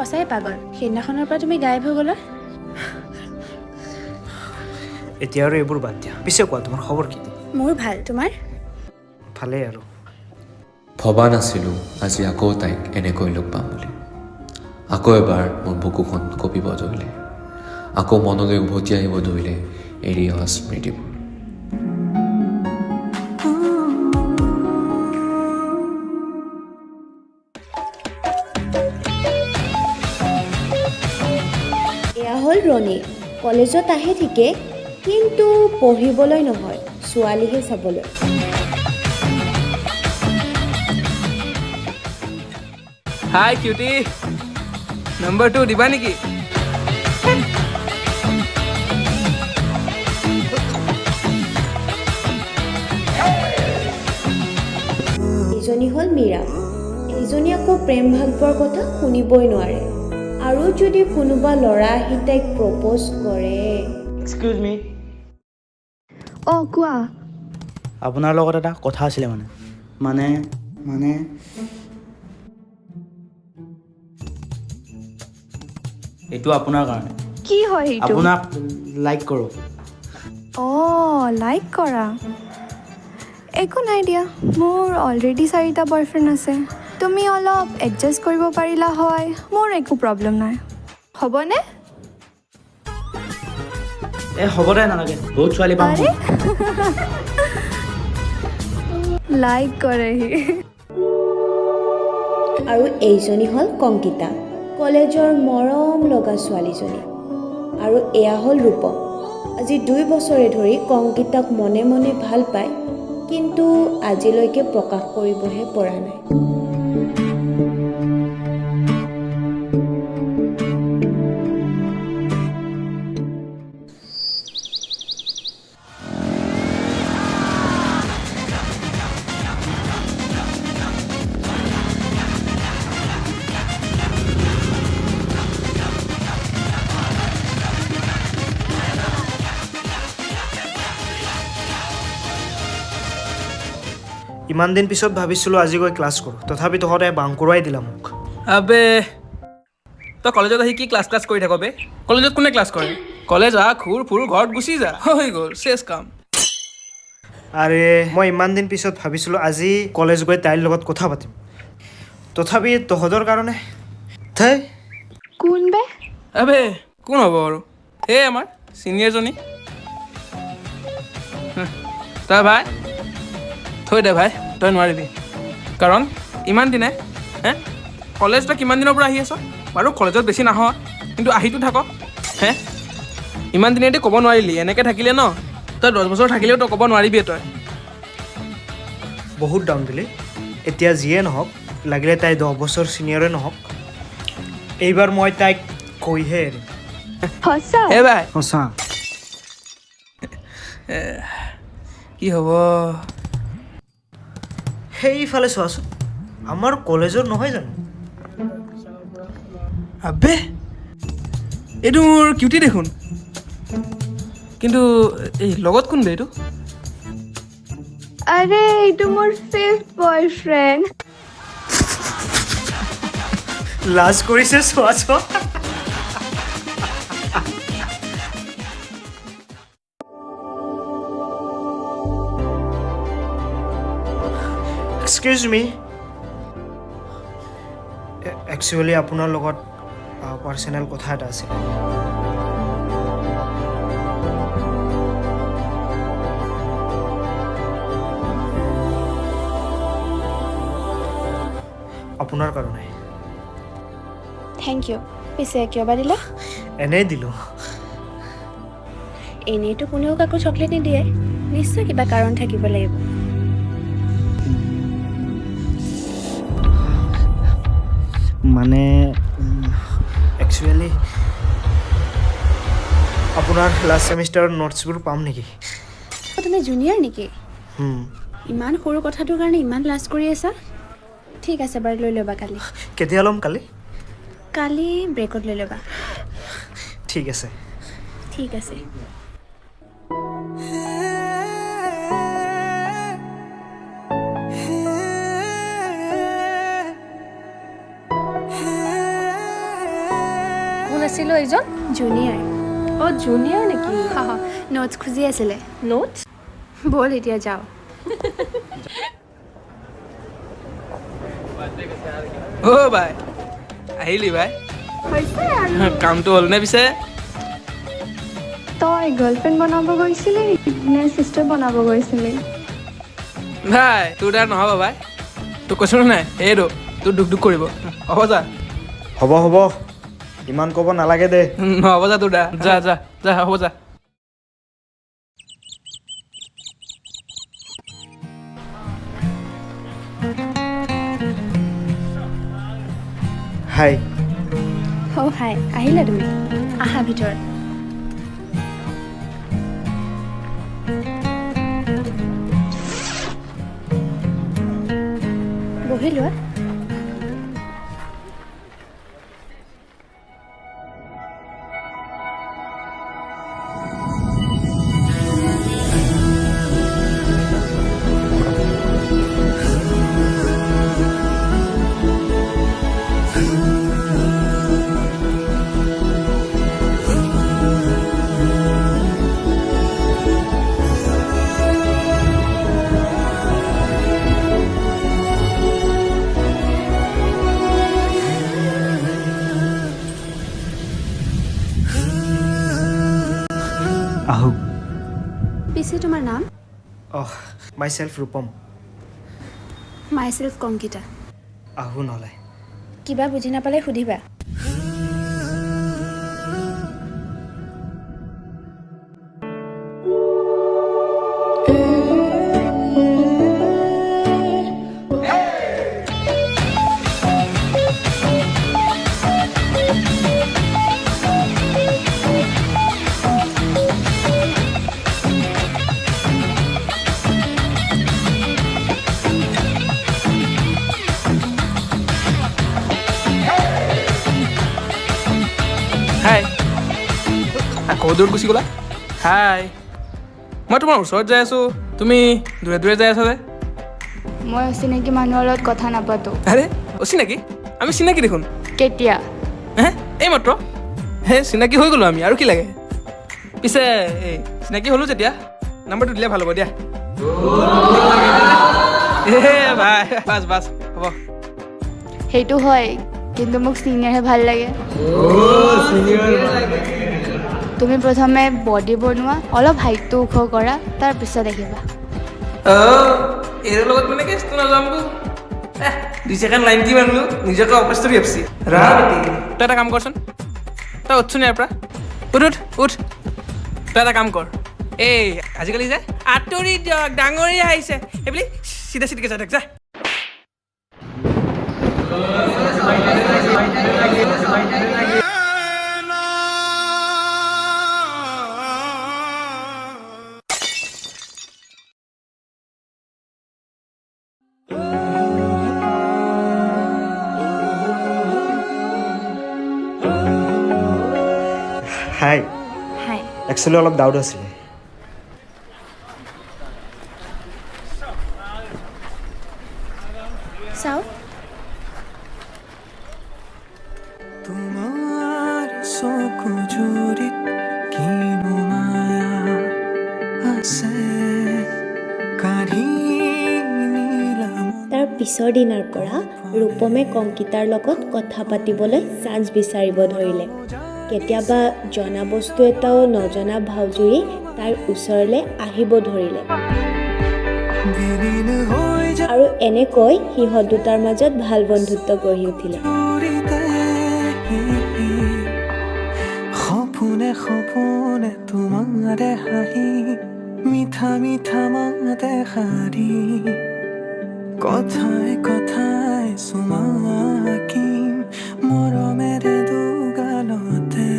সঁচাই পাগল সেইদিনাখনৰ পৰা তুমি গায়ব হৈ গ'লা এতিয়া আৰু এইবোৰ বাদ দিয়া পিছে কোৱা তোমাৰ খবৰ কি মোৰ ভাল তোমাৰ ভালেই আৰু ভবা নাছিলোঁ আজি আকৌ তাইক এনেকৈ লগ পাম বুলি আকৌ এবাৰ মোৰ বুকুখন কঁপিব ধৰিলে আকৌ মনলৈ উভতি আহিব ধৰিলে এৰি অহা স্মৃতিবোৰ এয়া হ'ল ৰণী কলেজত আহে ঠিকে কিন্তু পঢ়িবলৈ নহয় ছোৱালীহে চাবলৈ হাই কিউটি নম্বৰ 2 দিবা নেকি এইজনী হ'ল মীৰা এইজনী আকৌ প্ৰেম ভাল পোৱাৰ কথা শুনিবই নোৱাৰে আৰু যদি কোনোবা ল'ৰা আহি তাইক প্ৰপ'জ কৰে এক্সকিউজ মি অঁ কোৱা আপোনাৰ লগত এটা কথা আছিলে মানে এইটো আপোনাৰ কাৰণে কি হয় সেইটো আপোনাক লাইক কৰোঁ অঁ লাইক কৰা একো নাই দিয়া মোৰ অলৰেডি 4টা বয়ফ্ৰেণ্ড আছে তুমি অলপ এডজাষ্ট কৰিব পাৰিলা হয় মোৰ একো প্ৰব্লেম নাই হ'বনে হ'ব দে নালাগে বহুত ছোৱালী পাম আৰে লাইক কৰেহি আৰু এইজনী হ'ল কংকিতা কলেজৰ মৰম লগা ছোৱালীজনী আৰু এয়া হ'ল ৰূপম আজি 2 বছৰে ধৰি কংকিতাক মনে মনে ভাল পায় কিন্তু আজিলৈকে প্ৰকাশ কৰিবহে পৰা নাই ইমান দিন পিছত ভাবিছিলোঁ আজি গৈ ক্লাছ কৰোঁ তথাপি তহঁতে বাংকুৰাই দিলা মোক আবে তই কলেজত আহি কি ক্লাছ কৰি থাক বে কলেজত কোনে ক্লাছ কৰে কলেজ আহ ঘূৰ ফুৰ ঘৰত গুচি যা হৈ গ'ল শেষ কাম আৰে মই ইমান দিন পিছত ভাবিছিলোঁ আজি কলেজ গৈ তাইৰ লগত কথা পাতিম তথাপি তহঁতৰ কাৰণে থেই কোন বে আবে কোন হ'ব আৰু এই আমাৰ চিনিয়ৰজনী তই ভাই থৈ দে ভাই তই নোৱাৰিবি কাৰণ ইমান দিনে কলেজ তই কিমান দিনৰ পৰা আহি আছ বাৰু কলেজত বেছি নাহ কিন্তু আহিতো থাক ইমান দিনেতো ক'ব নোৱাৰিলি এনেকৈ থাকিলে ন তই 10 বছৰ থাকিলেও তই ক'ব নোৱাৰিবি তই বহুত দাম দিলি এতিয়া যিয়ে নহওক লাগিলে তাই 10 বছৰ চিনিয়ৰে নহওক এইবাৰ মই তাইক কৈহে এৰিম সঁচা হে ভাই সঁচা কি হ'ব সেইফালে চোৱাচোন আমাৰ কলেজৰ নহয় জানো আবে এইটো মোৰ কিউটি দেখোন কিন্তু এই লগত কোন বে এইটো আৰে এইটো মোৰ 5th বয়ফ্ৰেণ্ড লাজ কৰিছে চোৱা এক্সকিউজ মি একচুৱেলি আপোনাৰ লগত পাৰ্চনেল কথা এটা আছিল আপোনাৰ কাৰণে থেংক ইউ পিছে কিয় বা দিলা এনেই দিলোঁ এনেইতো কোনেও কাকো চকলেট নিদিয়ে নিশ্চয় কিবা কাৰণ থাকিব লাগিব মানে একচুৱেলি আপোনাৰ লাষ্ট ছেমিষ্টাৰৰ নোটছবোৰ পাম নেকি তুমি জুনিয়ৰ নেকি ইমান সৰু কথাটোৰ কাৰণে ইমান লাজ কৰি আছা ঠিক আছে বাৰু লৈ ল'বা কালি কেতিয়া ল'ম কালি কালি ব্ৰেকত লৈ ল'বা ঠিক আছে ঠিক আছে আছিলোঁ এইজন জুনিয়ৰ অঁ জুনিয়ৰ নেকি নোটছ খুজি আছিলে নোটছ ব'ল এতিয়া যাওঁ অ' বাই আহিলি বাই কামটো হ'লনে পিছে তই গাৰ্লফ্ৰেণ্ড বনাব গৈছিলি নে চিষ্টাৰ বনাব গৈছিলি ভাই তোৰ তাৰ নহ'ব ভাই তোক কৈছোঁ নাই এইটো তোৰ দুখ দুখ কৰিব হ'ব যা হ'ব হ'ব ইমান ক'ব নালাগে দে নহ'ব যা তোৰ দা যা যা যা হ'ব যা হাই অ' হাই আহিলা তুমি আহা ভিতৰত বহি লোৱা আহো পিছে তোমাৰ নাম অহ মাই চেল্ফ ৰূপম মাই চেল্ফ কংকিতা আহো নহ'লে কিবা বুজি নাপালে সুধিবা হাই আকৌ দূৰত গুচি গ'লা হাই মই তোমাৰ ওচৰত যাই আছোঁ তুমি দূৰে দূৰে যাই আছা যে মই অচিনাকি মানুহৰ লগত কথা নাপাতো আৰে অচিনাকি আমি চিনাকি দেখোন কেতিয়া হে এই মাত্ৰ হে চিনাকি হৈ গ'লোঁ আমি আৰু কি লাগে পিছে এই চিনাকি হ'লোঁ যেতিয়া নাম্বাৰটো দিলে ভাল হ'ব দিয়া ভাই বাছ বাছ হ'ব সেইটো হয় কিন্তু মোক চিনিয়ৰহে ভাল লাগে তুমি প্ৰথমে বডি বনোৱা অলপ হাইটটো ওখ কৰা তাৰপিছত দেখিবা এৰ লগত মানে কেছটো নাজানো 2 ছেকেণ্ড লাইন কি মাৰিলোঁ নিজকে অপেষ্টৰি ভাবছি তই এটা কাম কৰচোন তই উঠছোন ইয়াৰ পৰা উঠ উঠ উঠ তই এটা কাম কৰ এই আজিকালি যে আঁতৰি দিয়ক ডাঙৰীয়া আহিছে সেইবুলি চিধা চিধিকে যাই থাক যা হাই হাই একচুৱেলি অলপ ডাউট আছিলে চাওঁ তোমাৰ চকু জুৰিত কিনো মায়া আছে কাঢ়ি নিলাম তাৰ পিছৰ দিনাৰ পৰা ৰূপমে কংকিতাৰ লগত কথা পাতিবলৈ চান্স বিচাৰিব ধৰিলে কেতিয়াবা জনা বস্তু এটাও নজনা ভাওজুৰি তাইৰ ওচৰলৈ আহিব ধৰিলে বিলীন হৈ আৰু এনেকৈ সিহঁত দুটাৰ মাজত ভাল বন্ধুত্ব গঢ়ি উঠিলে যাওঁতে সপোনে সপোনে তোমাৰে হাঁহি মিঠা মিঠা মাতে শাৰী কথাই কথাই চুমাকিম মৰমেৰে দুগালতে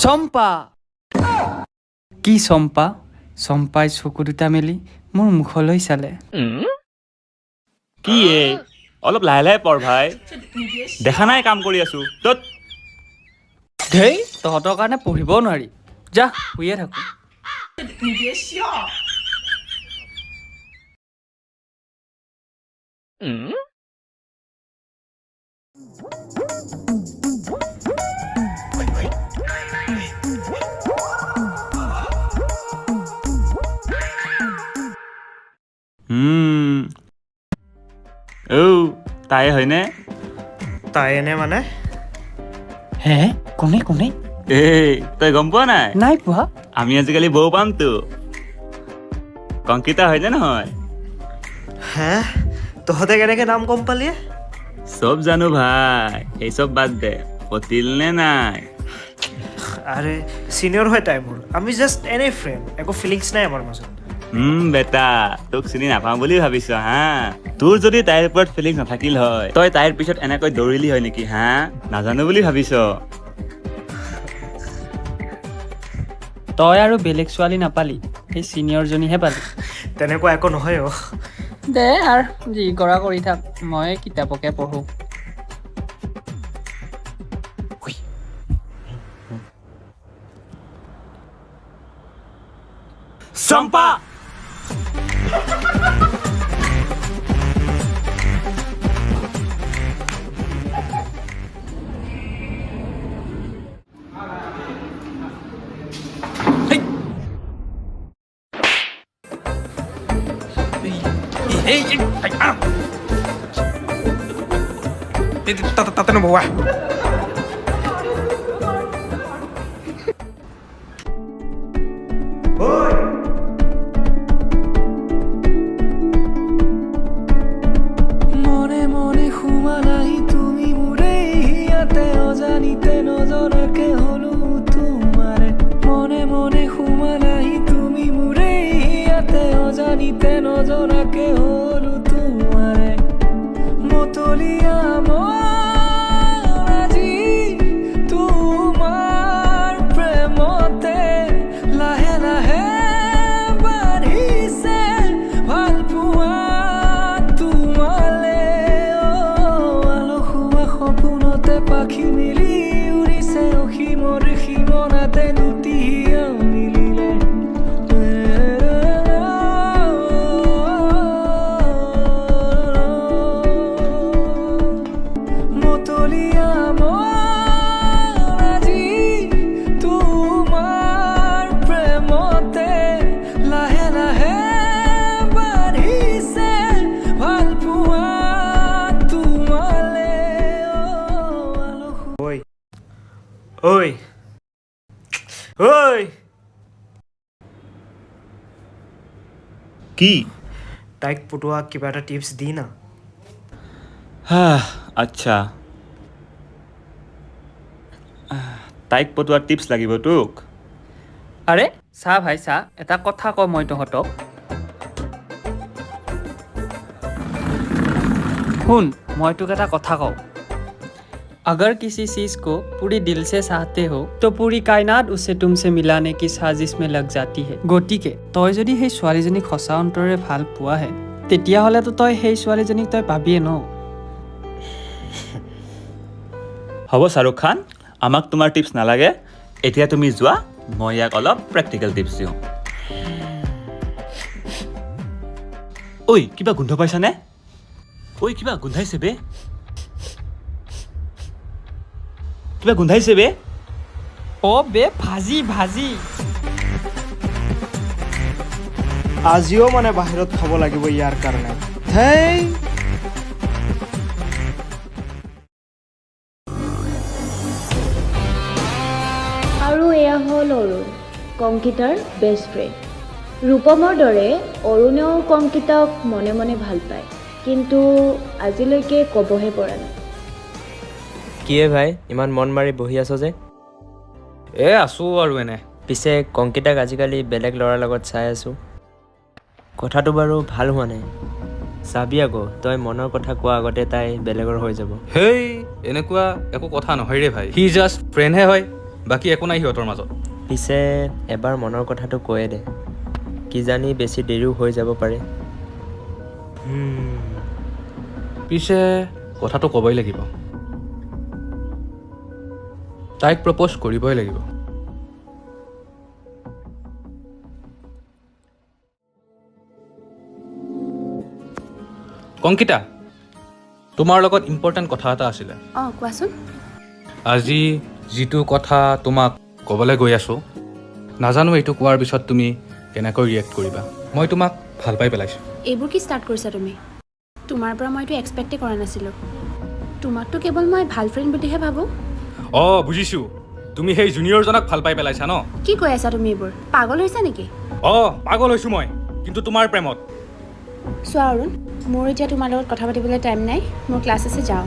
চম্পা কি চম্পা চম্পাই চকু দুটা মেলি মোৰ মুখলৈ চালে কি অলপ লাহে লাহে পঢ় ভাই দেখা নাই কাম কৰি আছো তত ধেই তহঁতৰ কাৰণে পঢ়িবও নোৱাৰি যা শুইয়ে থাকো তাই হয়নে তাই এনে মানে হে কোনে কোনে তই গম পোৱা নাই নাই পোৱা আমি আজিকালি বৌ পামতো কংকিতা হয়নে নহয় হে তহঁতে কেনেকে নাম গম পালিয়ে চব জানো ভাই এই চব বাদ দে পতিল নে নাই আৰে চিনিয়ৰ হয় তাই মোৰ আমি জাষ্ট এনে ফ্ৰেণ্ড একো ফিলিংছ নাই আমাৰ মাজত বেটা তোক চিনি নাপাওঁ বুলি ভাবিছ হা তোৰ যদি তাইৰ ওপৰত ফিলিংছ নাথাকিল হয় তই তাইৰ পিছত এনেকৈ দৌৰিলি হয় নেকি হা নাজানো বুলি ভাবিছ তই আৰু বেলেগ ছোৱালী নাপালি সেই চিনিয়ৰজনীহে পালি তেনেকুৱা একো নহয় অ' দে আৰু যি কৰা কৰি থাক মই কিতাপকে পঢ়ো চম্পা তাতে নবহোৱা মনে মনে সোমালাহি তুমি মোৰে ইয়াতে অজানিতে নজনাকে হলো তোমাৰে মনে মনে সোমালাহি তুমি মোৰে ইয়াতে অজানিতে নজনাকে হলো তোমাৰে মতলীয়া মন আজি তোমাৰ প্ৰেমতে লাহে লাহে বাঢ়িছে ভাল পোৱা তোমালে আলসুৱা সপোনতে পাখি মিলি উৰিছে অসীমৰ সীমনাতে দুটি হিয়া মিলিলে মতলীয়া মন আজি তোমাৰ প্ৰেমতে লাহে লাহে বাঢ়িছে ভাল পোৱা তোমালে ঐ ঐ ঐ কি তাইক পটোৱা কিবা এটা টিপছ দি না আচ্ছা তাইক পটোৱা টিপছ লাগিব তোক আৰে চা ভাই চা এটা কথা কওঁ মই তহঁতক শুন মই তোক এটা কথা কওঁ अगर किसी चीज को पूरी दिल से चाहते हो तो पूरी कायनात उसे तुमसे मिलाने की साजिश में लग जाती है গতিকে তই যদি সেই ছোৱালীজনীক সঁচা অন্তৰেৰে ভাল পোৱাহে তেতিয়াহ'লেতো তই সেই ছোৱালীজনীক তই পাবিয়ে ন হ'ব শ্বাহৰুখ খান আমাক তোমাৰ টিপছ নালাগে এতিয়া তুমি যোৱা মই ইয়াক অলপ প্ৰেক্টিকেল টিপছ দিওঁ ঐ কিবা গোন্ধ পাইছানে ঐ কিবা গোন্ধাইছে বে কিবা গোন্ধাইছে বে অ বে ভাজি ভাজি আজিও মানে বাহিৰত খাব লাগিব ইয়াৰ কাৰণে হেই আৰু এয়া হ'ল অৰুণ কংকিতাৰ বেষ্ট ফ্ৰেণ্ড ৰূপমৰ দৰে অৰুণেও কংকিতাক মনে মনে ভাল পায় কিন্তু আজিলৈকে ক'বহে পৰা নাই কিয়ে ভাই ইমান মন মাৰি বহি আছ যে আছোঁ আৰু এনে পিছে কংকিতাক আজিকালি বেলেগ ল'ৰাৰ লগত চাই আছোঁ কথাটো বাৰু ভাল হোৱা নাই চাবি আকৌ তই মনৰ কথা কোৱা আগতে তাই বেলেগৰ হৈ যাব হেই এনেকুৱা একো কথা নহয় ৰে ভাই সি জাষ্ট ফ্ৰেণ্ডহে হয় বাকী একো নাই সিহঁতৰ মাজত পিছে এবাৰ মনৰ কথাটো কৈয়ে দে কিজানি বেছি দেৰিও হৈ যাব পাৰে পিছে কথাটো ক'বই লাগিব, তাইক প্ৰপ'জ কৰিবই লাগিব। কংকিতা, তোমাৰ লগত ইম্পৰ্টেণ্ট কথা এটা আছিলে। অঁ কোৱাচোন। আজি যিটো কথা তোমাক ক'বলৈ গৈ আছোঁ, নাজানো এইটো কোৱাৰ পিছত তুমি কেনেকৈ ৰিয়েক্ট কৰিবা। মই তোমাক ভাল পাই পেলাইছোঁ। এইবোৰ কি ষ্টাৰ্ট কৰিছা তুমি? তোমাৰ পৰা মই এইটো এক্সপেক্টেই কৰা নাছিলোঁ। তোমাকতো কেৱল মই ভাল ফ্ৰেণ্ড বুলিহে ভাবোঁ। অঁ বুজিছোঁ, তুমি সেই জুনিয়ৰজনক ভাল পাই পেলাইছা ন? কি কৈ আছা তুমি এইবোৰ? পাগল হৈছা নেকি? অঁ পাগল হৈছোঁ মই, কিন্তু তোমাৰ প্ৰেমত। চোৱা অৰুণ, মোৰ এতিয়া তোমাৰ লগত কথা পাতিবলৈ টাইম নাই, মোৰ ক্লাছ আছে, যাওঁ।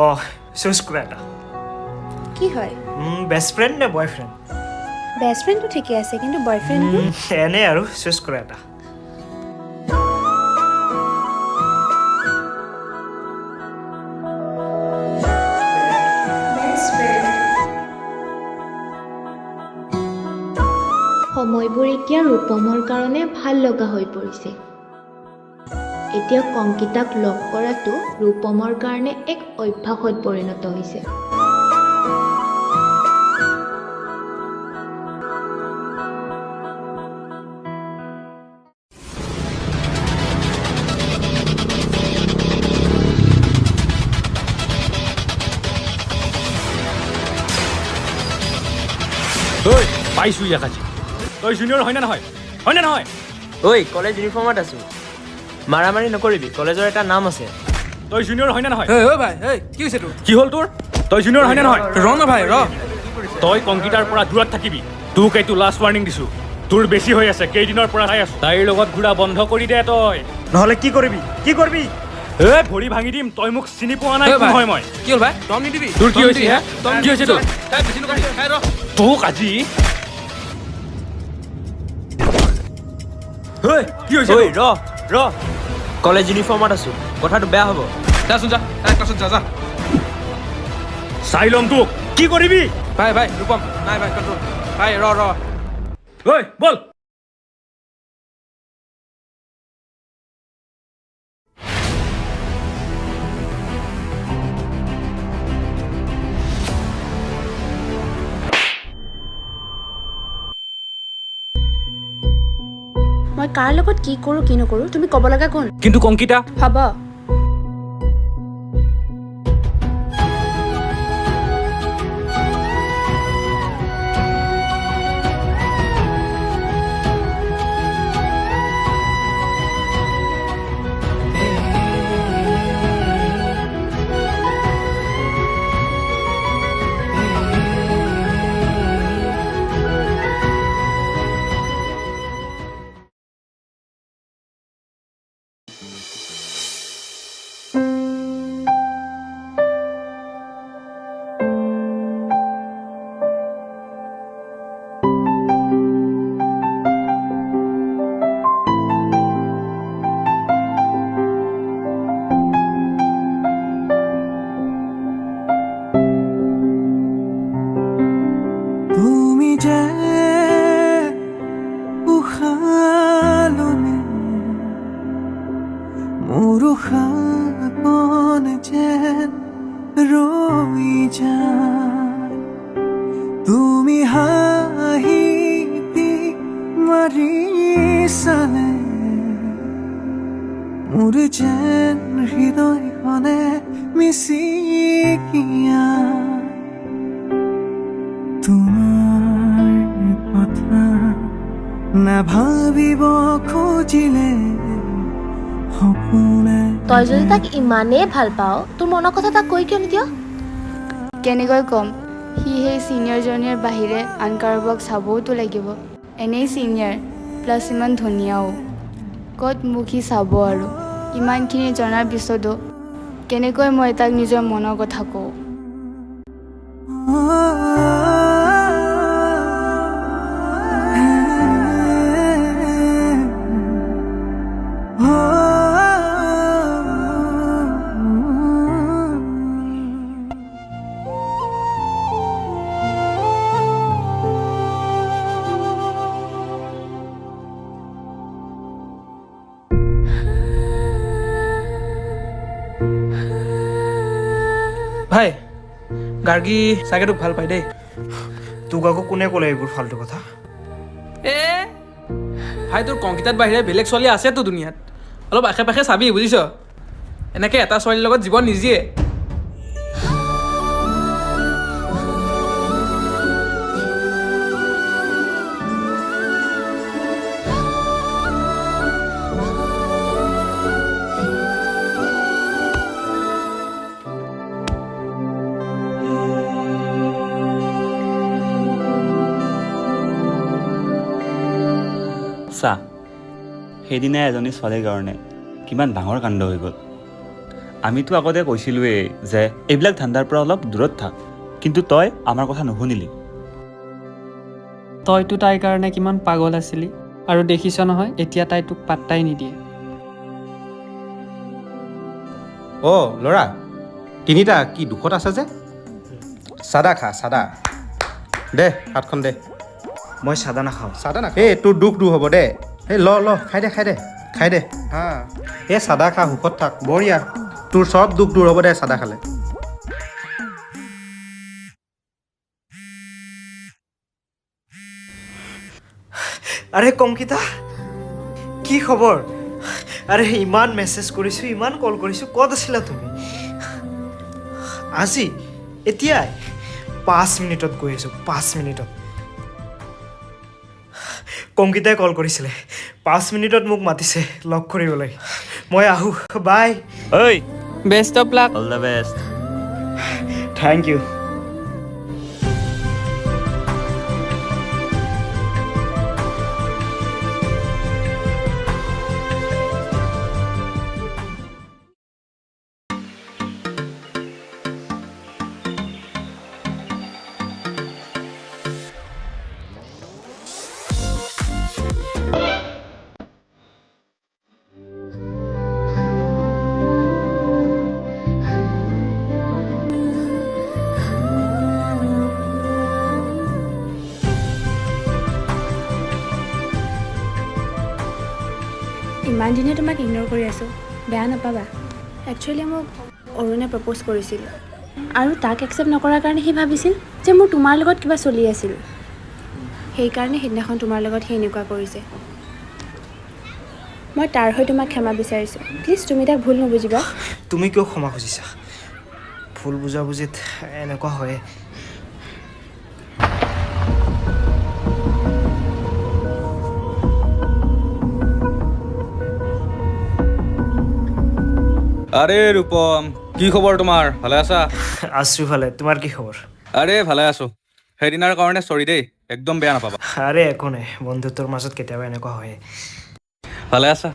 অঁ চুজ কৰা এটা। কি হয়? বেষ্ট ফ্ৰেণ্ড নে বয়ফ্ৰেণ্ড? বেষ্ট ফ্ৰেণ্ডটো ঠিকে আছে, কিন্তু বয়ফ্ৰেণ্ডটো? এনে আৰু চুজ কৰা এটা। সময়বোৰ এতিয়া ৰূপমৰ কাৰণে ভাল লগা হৈ পৰিছে। এতিয়া কংকিতাক লগ কৰাটো ৰূপমৰ কাৰণে এক অভ্যাসত পৰিণত হৈছে। ঐ পাইছোঁ ইয়াক আজি। তই জুনিয়ৰ হয়নে নহয়? হয়নে নহয়? ঐ কলেজ ইউনিফৰ্মত আছোঁ, মাৰামাৰি নকৰিবি, কলেজৰ এটা নাম আছে। তই জুনিয়ৰ হয়নে নহয়? ঐ ভাই, কি হৈছে তোৰ? কি হ'ল তোৰ? তই জুনিয়ৰ হয়নে নহয়? ৰ না ভাই, ৰ। তই কংকিতাৰ পৰা দূৰত থাকিবি। তোক এইটো লাষ্ট ৱাৰ্ণিং দিছোঁ। তোৰ বেছি হৈ আছে, কেইদিনৰ পৰা চাই আছোঁ। তাইৰ লগত ঘূৰা বন্ধ কৰি দে তই। নহ'লে কি কৰিবি? কি কৰিবি? ভৰি ভাঙি দিম, তই মোক চিনি পোৱা নাই নহয় মই। কি হ'ল ভাই? দম নিদিবি। তোৰ কি হৈছে হে? কি হৈছে তোৰ? তোক আজি কি হৈছে? ঐ ৰ কলেজ ইউনিফৰ্মত আছোঁ, কথাটো বেয়া হ'ব। যাচোন যা, ক্লাছত যা। চাই ল'ম তোক, কি কৰিবি? ভাই ৰূপম, নাই ভাই কণ্ট্ৰল। ভাই ৰ ঐ বল। মই কাৰ লগত কি কৰোঁ কি নকৰোঁ তুমি ক'ব লগা কোন? কিন্তু কংকিতা, হ'ব। তুমি যে উশালনে মোৰ উশাহন যেন ৰৈ যায়, তুমি হাঁহি মাৰি চালে মোৰ যেন হৃদয়খনে মিচিকিয়া তোমাৰ কথা নাভাবিব খুজিলে সপোনে। তই যদি তাক ইমানেই ভাল পাওঁ, তোৰ মনৰ কথা তাক কৈ কিয় নিদিয়? কেনেকৈ ক'ম? সি সেই ছিনিয়ৰজনীৰ বাহিৰে আন কাৰোবাক চাবওতো লাগিব। এনেই ছিনিয়ৰ, প্লাছ ইমান ধুনীয়াও। ক'ত মোক সি চাব আৰু? ইমানখিনি জনাৰ পিছতো কেনেকৈ মই তাক নিজৰ মনৰ কথা কওঁ? ভাই গাৰ্গী চাগে তোক ভাল পায় দেই। তোক আকৌ কোনে ক'লে এইবোৰ ফাল্টু কথা? এ ভাই তোৰ কংকিতাত বাহিৰে বেলেগ ছোৱালী আছেতো দুনিয়াত, অলপ আশে পাশে চাবি বুজিছ। এনেকৈ এটা ছোৱালীৰ লগত জীৱন নিজিয়ে। চা, সেইদিনা এজনী ছোৱালীৰ কাৰণে কিমান ডাঙৰ কাণ্ড হৈ গ'ল। আমিতো আগতে কৈছিলোৱেই যে এইবিলাক ধান্দাৰ পৰা অলপ দূৰত থাক, কিন্তু তই আমাৰ কথা নুশুনিলি। তইতো তাইৰ কাৰণে কিমান পাগল আছিলি, আৰু দেখিছ নহয় এতিয়া তাই তোক পাত্তাই নিদিয়ে। অ' ল'ৰা, তিনিটা কি দুখত আছে যে? চাদা খা, চাদা দে, হাতখন দে। মই চাদা নাখাওঁ। চাদা না, এই তোৰ দুখ দূৰ হ'ব দে। এই ল খাই দে খাই দে হা। এই চাদা খা, সুখত থাক, বঢ়িয়া। তোৰ চব দুখ দূৰ হ'ব দে চাদা খালে। আৰে কংকিতা, কি খবৰ? আৰে ইমান মেছেজ কৰিছোঁ, ইমান কল কৰিছোঁ, ক'ত আছিলা তুমি? আজি এতিয়াই 5 মিনিটত গৈ আছোঁ, 5 মিনিটত। কংকিতাই কল কৰিছিলে, 5 মিনিটত মোক মাতিছে লগ কৰিবলৈ। মই আহোঁ, বাই। ঐ, best of luck. All the best. Thank you. ইমান দিনে তোমাক ইগন'ৰ কৰি আছোঁ, বেয়া নাপাবা। একচুৱেলি মোক অৰুণে প্ৰপ'জ কৰিছিল, আৰু তাক একচেপ্ট নকৰাৰ কাৰণে সি ভাবিছিল যে মোৰ তোমাৰ লগত কিবা চলি আছিল। সেইকাৰণে সেইদিনাখন তোমাৰ লগত সি এনেকুৱা কৰিছে। মই তাৰ হৈ তোমাক ক্ষমা বিচাৰিছোঁ, প্লিজ তুমি তাক ভুল নুবুজিবা। তুমি কিয় ক্ষমা খুজিছা? ভুল বুজাবুজিত এনেকুৱা হয়। আৰে ৰূপম, কি খবৰ তোমাৰ? ভালে আছা? আছোঁ ভালে, তোমাৰ কি খবৰ? আৰে ভালে আছোঁ। সেইদিনাৰ কাৰণে চৰি দেই, একদম বেয়া নাপাবা। আৰে একো নাই, বন্ধুত্বৰ মাজত কেতিয়াবা এনেকুৱা হয়। ভালে আছা?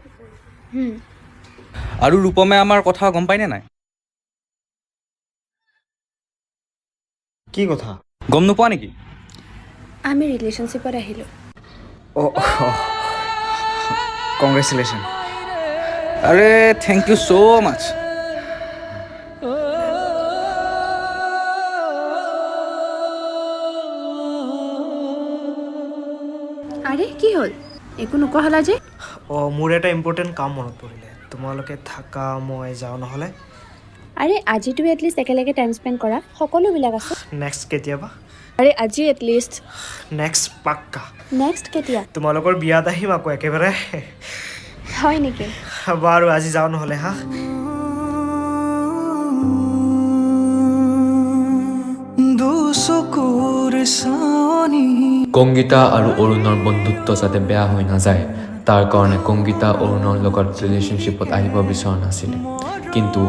আৰু ৰূপমে আমাৰ কথা গম পায়নে নাই? কি কথা? গম নোপোৱা নেকি? আমি ৰিলেশ্যনশ্বিপত আহিলোঁ। কংগ্ৰেচুলেশ্যন। আৰে থেংক ইউ ছ' মাছ। আৰে কি হ'ল, একো নোকোৱা হ'লা যে? মোৰ এটা ইম্পৰ্টেণ্ট কাম মনত পৰিলে, তোমালোকে থাকা, মই যাওঁ নহ'লে? আৰে আজি তুমি এটলিষ্ট একেলগে টাইম স্পেণ্ড কৰা, সকলোবিলাক আছে। নেক্সট কেতিয়াবা? আৰে আজি এটলিষ্ট। নেক্সট পাক্কা। নেক্সট কেতিয়া? তোমালোকৰ বিয়াত আহিম আকৌ একেবাৰে। হয় নেকি? বাৰু আজি যাওঁ নহ'লে হা। কংগীতা আৰু অৰুণৰ বন্ধুত্ব যাতে বেয়া হৈ নাযায় তাৰ কাৰণে কংগীতা অৰুণৰ লগত ৰিলেশ্যনশ্বিপত আহিব বিচৰা নাছিলে, কিন্তু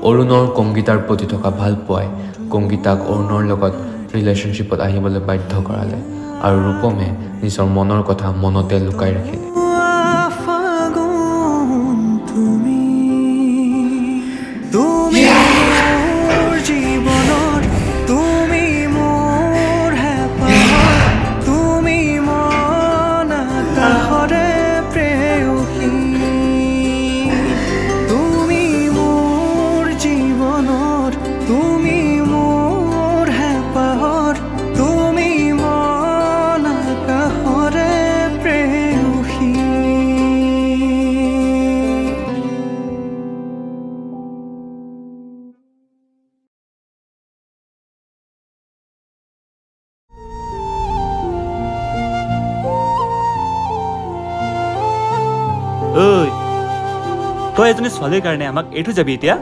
অৰুণৰ কংগীতাৰ প্ৰতি থকা ভাল পোৱাই কংগীতাক অৰুণৰ লগত ৰিলেশ্যনশ্বিপত আহিবলৈ বাধ্য কৰালে, আৰু ৰূপমে নিজৰ মনৰ কথা মনতে লুকাই ৰাখিলে। তুমি মন আকাশৰে প্ৰেয়সী। ঐ তই এজনী ছোৱালীৰ কাৰণে আমাক এৰি থৈ যাবি এতিয়া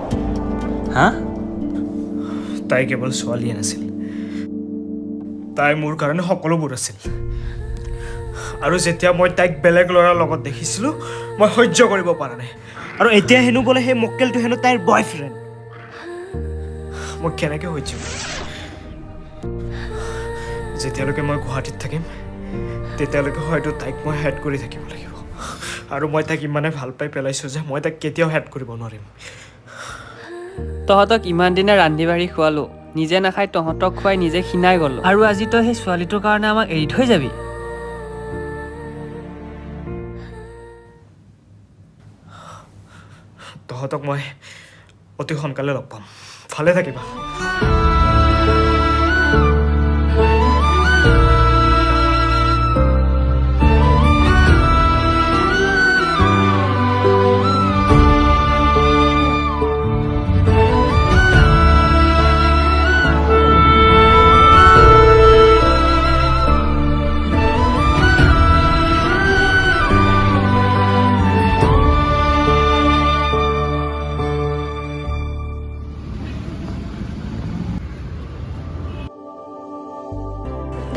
হা তাই কেৱল ছোৱালীয়ে নাছিল, তাই মোৰ কাৰণে সকলোবোৰ আছিল। আৰু যেতিয়া মই তাইক বেলেগ ল'ৰাৰ লগত দেখিছিলোঁ, মই সহ্য কৰিব পৰা নাই। আৰু এতিয়া হেনো বোলে সেই মক্কেলটো হেনো তাইৰ বয়ফ্ৰেণ্ড। মই কেনেকৈ সহ্য কৰিম? যেতিয়ালৈকে মই গুৱাহাটীত থাকিম তেতিয়ালৈকে হয়তো তাইক মই হেড কৰি থাকিব লাগিব। আৰু মই তাইক ইমানেই ভাল পাই পেলাইছোঁ যে মই তাইক কেতিয়াও হেড কৰিব নোৱাৰিম। তহঁতক ইমান দিনে ৰান্ধি বাঢ়ি খোৱালোঁ, নিজে নাখাই তহঁতক খুৱাই নিজে খিনাই গ'লো, আৰু আজি তই সেই ছোৱালীটোৰ কাৰণে আমাক এৰি থৈ যাবি? তহঁতক মই অতি সোনকালে লগ পাম। ভালে থাকিবা।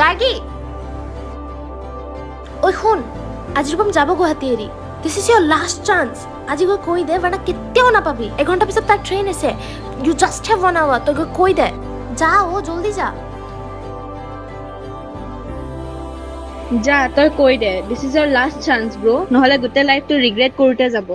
গাৰ্গী, ঐ শুন, আজি ৰূপম যাব গুৱাহাটী এৰি। This is your last chance. আজি গৈ কৈ দে, বানা কেতিয়াও নাপাবি। এঘণ্টা পিছত তাৰ ট্ৰেইন আছে। You just have 1 hour। তই গৈ কৈ দে। যা জল্দি যা। যা তই কৈ দে, this is your last chance bro', নহ'লে গোটেই লাইফটো ৰিগ্ৰেট কৰোঁতে যাব।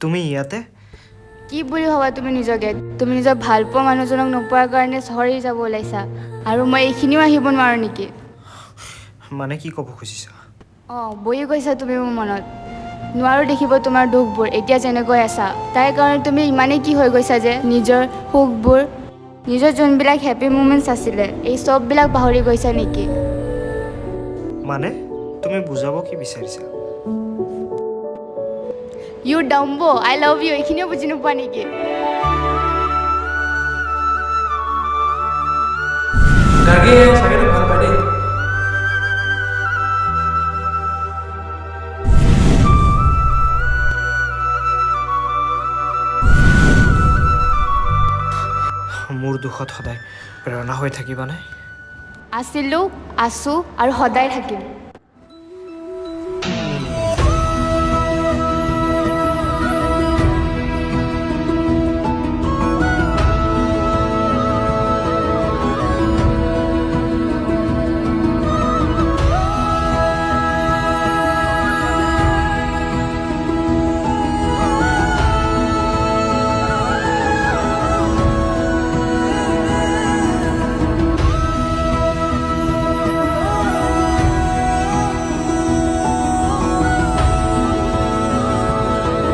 তুমি ইয়াতে? কি বুলি ভাবা তুমি নিজকে? তুমি নিজৰ ভালপোৱা মানুহজনক নোপোৱাৰ কাৰণে চহৰ এৰি যাব ওলাইছা, আৰু মই এইখিনিও আহিব নোৱাৰোঁ নেকি? মানে কি ক'ব খুজিছা? বহি গৈছা তুমি মোৰ মনত। নোৱাৰোঁ দেখিব তোমাৰ দুখবোৰ এতিয়া যেনেকৈ আছা। তাইৰ কাৰণে তুমি ইমানেই কি হৈ গৈছা যে নিজৰ সুখবোৰ, নিজৰ যোনবিলাক হেপী মুমেণ্টছ আছিলে, এই চববিলাক পাহৰি গৈছা নেকি? মানে তুমি বুজাব কি বিচাৰিছা? You dumb, I love you, এইখিনিও বুজি নোপোৱা নেকি? গাৰ্গীয়ে চাগে তোক ভাল পায় দেই। মোৰ দুখত সদায় প্ৰেৰণা হৈ থাকিবানে? আছিলোঁ, আছোঁ আৰু সদায় থাকিম।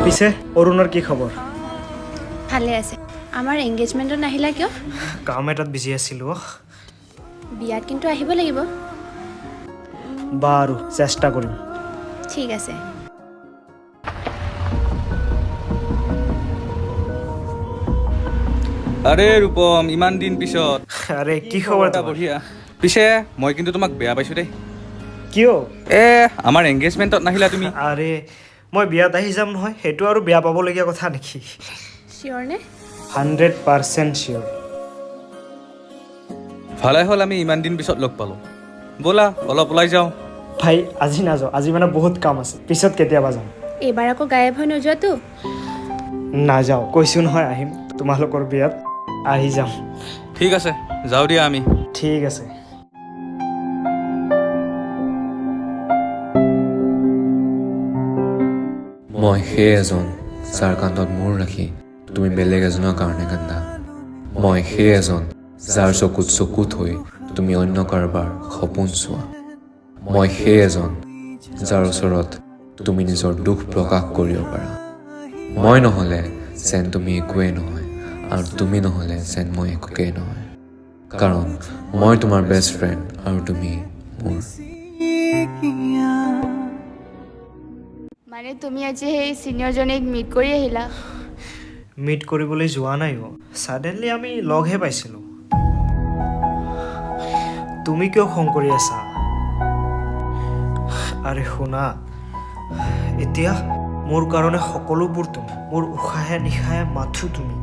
পিছে অৰুণৰ কি খবৰ? ভালে আছে। আমাৰ এংগেজমেণ্টত নাহিলা কিয়? কাম এটাত বিজি আছিলোঁ। বিয়াত কিন্তু আহিব লাগিব। বাৰু চেষ্টা কৰিম। ঠিক আছে। আৰে ৰূপম, ইমান দিন পিছত। আৰে কি খবৰ তোমাৰ? বঢ়িয়া। পিছে মই কিন্তু তোমাক বেয়া পাইছোঁ দেই। কিয়? আমাৰ এংগেজমেণ্টত নাহিলা তুমি। আৰে মই বিয়াত আহি যাম নহয়, সেইটো আৰু বেয়া পাবলগীয়া কথা নেকি? চিয়ৰ নে? 100% চিয়ৰ। ভালে হ'ল আমি ইমান দিন পিছত লগ পালোঁ ব'লা অলপ ওলাই যাওঁ ভাই আজি নাযাওঁ আজি মানে বহুত কাম আছে পিছত কেতিয়াবা যাম এইবাৰ আকৌ গায়ব হৈ নোযোৱাতো নাযাওঁ কৈছোঁ নহয় আহিম তোমালোকৰ বিয়াত আহি যাম ঠিক আছে যাওঁ দিয়া আমি ঠিক আছে মই সেই এজন যাৰ কান্ধত মূৰ ৰাখি তুমি বেলেগ এজনৰ কাৰণে কান্দা মই সেই এজন যাৰ চকুত চকু থৈ তুমি অন্য কাৰোবাৰ সপোন চোৱা মই সেই এজন যাৰ ওচৰত তুমি নিজৰ দুখ প্ৰকাশ কৰিব পাৰা মই নহ'লে যেন তুমি একোৱেই নহয় আৰু তুমি নহ'লে যেন মই একোৱেই নহয় কাৰণ মই তোমাৰ বেষ্ট ফ্ৰেণ্ড আৰু তুমি মোৰ মানে তুমি আজি সেই ছিনিয়ৰজনীক মিট কৰি আহিলা মিট কৰিবলৈ যোৱা নাই ছাডেনলি আমি লগহে পাইছিলোঁ তুমি কিয় খং কৰি আছা আৰে শুনা এতিয়া মোৰ কাৰণে সকলোবোৰ তুমি মোৰ উশাহে নিশাহে মাথো তুমি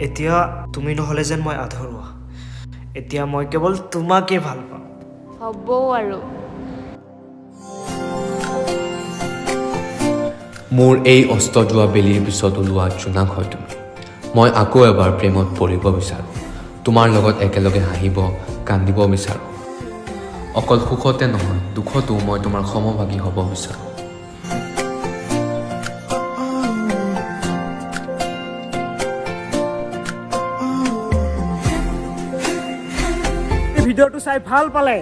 এতিয়া তুমি নহ'লে যেন মই আধৰুৱা এতিয়া মই কেৱল তোমাকে ভাল পাওঁ হ'ব আৰু মোৰ এই অস্ত যোৱা বেলিৰ পিছত ওলোৱা জোনাক হয় তুমি মই আকৌ এবাৰ প্ৰেমত পৰিব বিচাৰোঁ তোমাৰ লগত একেলগে হাঁহিব কান্দিব বিচাৰোঁ অকল সুখতে নহয় দুখতো মই তোমাৰ সমভাগী হ'ব বিচাৰোঁ ভিডিঅ'টো চাই ভাল পালে